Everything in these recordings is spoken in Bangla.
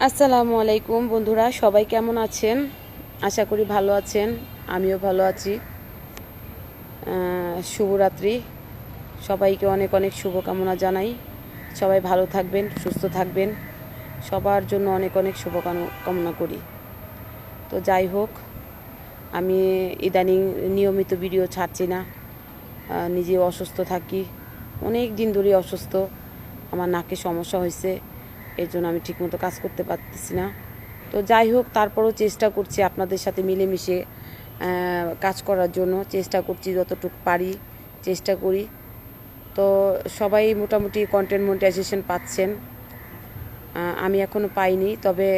আসসালামু আলাইকুম বন্ধুরা, সবাই কেমন আছেন? আশা করি ভালো আছেন। আমিও ভালো আছি। শুভরাত্রি। সবাইকে অনেক অনেক শুভকামনা জানাই। সবাই ভালো থাকবেন, সুস্থ থাকবেন, সবার জন্য অনেক অনেক শুভকামনা করি। তো যাই হোক, আমি ইদানিং নিয়মিত ভিডিও ছাড়ছি না। নিজে অসুস্থ থাকি, অনেক দিন ধরে অসুস্থ। আমার নাকে সমস্যা হয়েছে, এর জন্য আমি ঠিকমতো কাজ করতে পারতেছি না। তো যাই হোক, তারপরও চেষ্টা করছি আপনাদের সাথে মিলেমিশে কাজ করার জন্য। চেষ্টা করছি যতটুকু পারি, চেষ্টা করি। তো সবাই মোটামুটি কন্টেন্ট মনিটাইজেশন পাচ্ছেন, আমি এখনও পাইনি। তবে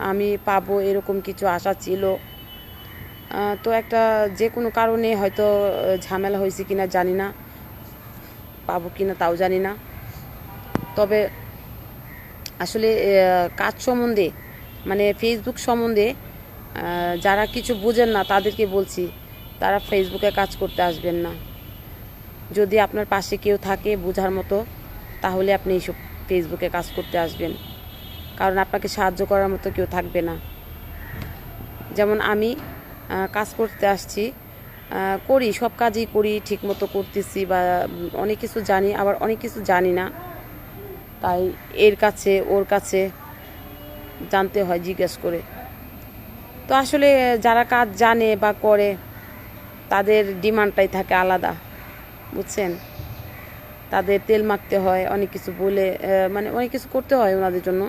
আমি পাবো এরকম কিছু আশা ছিল। তো একটা যে কোনো কারণে হয়তো ঝামেলা হয়েছে কিনা জানি না, পাবো কিনা তাও জানি না। তবে আসলে কাজ সম্বন্ধে, মানে ফেসবুক সম্বন্ধে যারা কিছু বোঝেন না তাদেরকে বলছি, তারা ফেসবুকে কাজ করতে আসবেন না। যদি আপনার পাশে কেউ থাকে বোঝার মতো, তাহলে আপনি এইসব ফেসবুকে কাজ করতে আসবেন। কারণ আপনাকে সাহায্য করার মতো কেউ থাকবে না। যেমন আমি কাজ করতে আসছি, করি, সব কাজই করি, ঠিকমতো করতেছি, বা অনেক কিছু জানি, আবার অনেক কিছু জানি না। তাই এর কাছে ওর কাছে জানতে হয় জিজ্ঞেস করে। তো আসলে যারা কাজ জানে বা করে তাদের ডিমান্ডটাই থাকে আলাদা, বুঝছেন? তাদের তেল মাখতে হয়, অনেক কিছু বলে, মানে অনেক কিছু করতে হয় ওনাদের জন্য।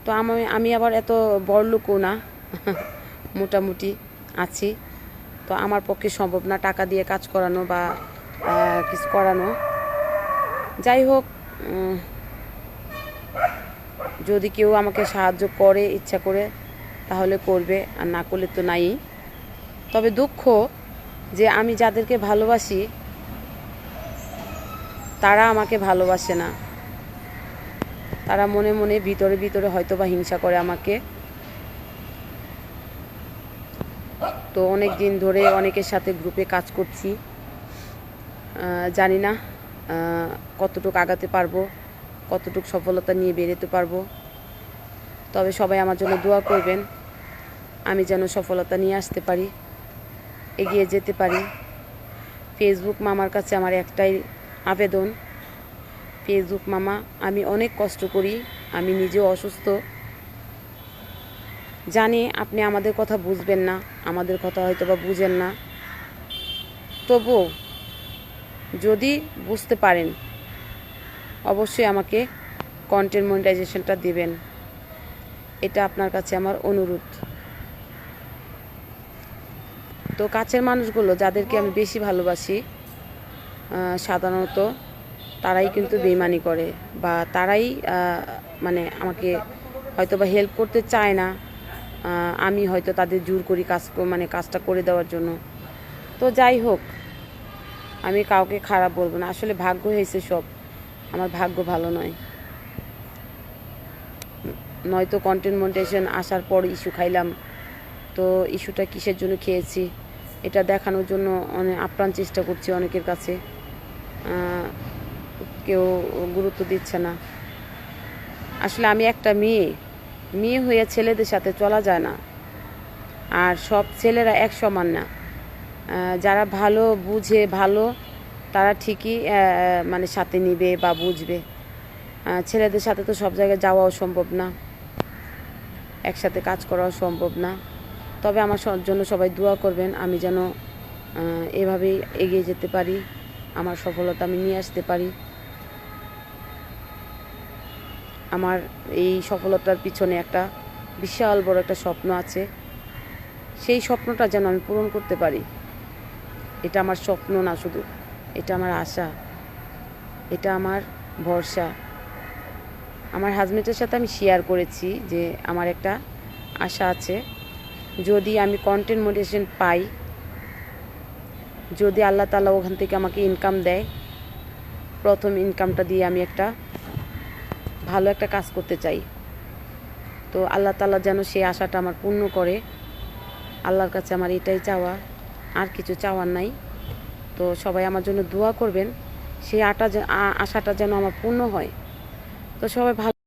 তো আমি আবার এত বড়লোকও না, মোটামুটি আছি। তো আমার পক্ষে সম্ভব না টাকা দিয়ে কাজ করানো বা কিছু করানো। যাই হোক, যদি কেউ আমাকে সাহায্য করে ইচ্ছা করে তাহলে করবে, আর না করলে তো নাই। তবে দুঃখ যে আমি যাদেরকে ভালোবাসি তারা আমাকে ভালোবাসে না। তারা মনে মনে ভিতরে ভিতরে হয়তো বা হিংসা করে আমাকে। তো অনেক দিন ধরে অনেকের সাথে গ্রুপে কাজ করছি, জানি না কতটুকু আগাতে পারবো, কতটুকু সফলতা নিয়ে বেরোতে পারবো। তবে সবাই আমার জন্য দোয়া করবেন, আমি যেন সফলতা নিয়ে আসতে পারি, এগিয়ে যেতে পারি। ফেসবুক মামার কাছে আমার একটাই আবেদন, ফেসবুক মামা, আমি অনেক কষ্ট করি, আমি নিজেও অসুস্থ, জানি আপনি আমাদের কথা বুঝবেন না, আমাদের কথা হয়তো বা বুঝেন না। তবুও যদি বুঝতে পারেন অবশ্যই আমাকে কন্টেন্ট মনিটাইজেশনটা দেবেন, এটা আপনার কাছে আমার অনুরোধ। তো কাছের মানুষগুলো যাদেরকে আমি বেশি ভালোবাসি, সাধারণত তারাই কিন্তু বেইমানি করে, বা তারাই মানে আমাকে হয়তো বা হেল্প করতে চায় না। আমি হয়তো তাদের জোর করি কাজটা করে দেওয়ার জন্য। তো যাই হোক, আমি কাউকে খারাপ বলবো না, আসলে ভাগ্য হয়েছে সব, আমার ভাগ্য ভালো নয়। নয়তো কন্টেন্ট মনিটাইজেশন আসার পর ইস্যু খাইলাম। তো ইস্যুটা কিসের জন্য খেয়েছি এটা দেখানোর জন্য আপ্রাণ চেষ্টা করছি অনেকের কাছে, কেউ গুরুত্ব দিচ্ছে না। আসলে আমি একটা মেয়ে হয়ে ছেলেদের সাথে চলা যায় না, আর সব ছেলেরা এক সমান না। যারা ভালো বুঝে ভালো, তারা ঠিকই মানে সাথে নিবে বা বুঝবে। ছেলেদের সাথে তো সব জায়গায় যাওয়াও সম্ভব না, একসাথে কাজ করাও সম্ভব না। তবে আমার জন্য সবাই দোয়া করবেন, আমি যেন এভাবেই এগিয়ে যেতে পারি, আমার সফলতা আমি নিয়ে আসতে পারি। আমার এই সফলতার পিছনে একটা বিশাল বড় একটা স্বপ্ন আছে, সেই স্বপ্নটা যেন আমি পূরণ করতে পারি। এটা আমার স্বপ্ন না শুধু, এটা আমার আশা, এটা আমার ভরসা। আমার হাজবেন্ডের সাথে আমি শেয়ার করেছি যে আমার একটা আশা আছে, যদি আমি কন্টেন্ট মনিটাইজেশন পাই, যদি আল্লাহ তাআলা ওখান থেকে আমাকে ইনকাম দেয়, প্রথম ইনকামটা দিয়ে আমি একটা ভালো একটা কাজ করতে চাই। তো আল্লাহ তাআলা যেন সেই আশাটা আমার পূর্ণ করে, আল্লাহর কাছে আমার এটাই চাওয়া, আর কিছু চাওয়ার নাই। তো সবাই আমার জন্য দোয়া করবেন, সেই আশাটা যেন আমার পূর্ণ হয়। তো সবাই ভালো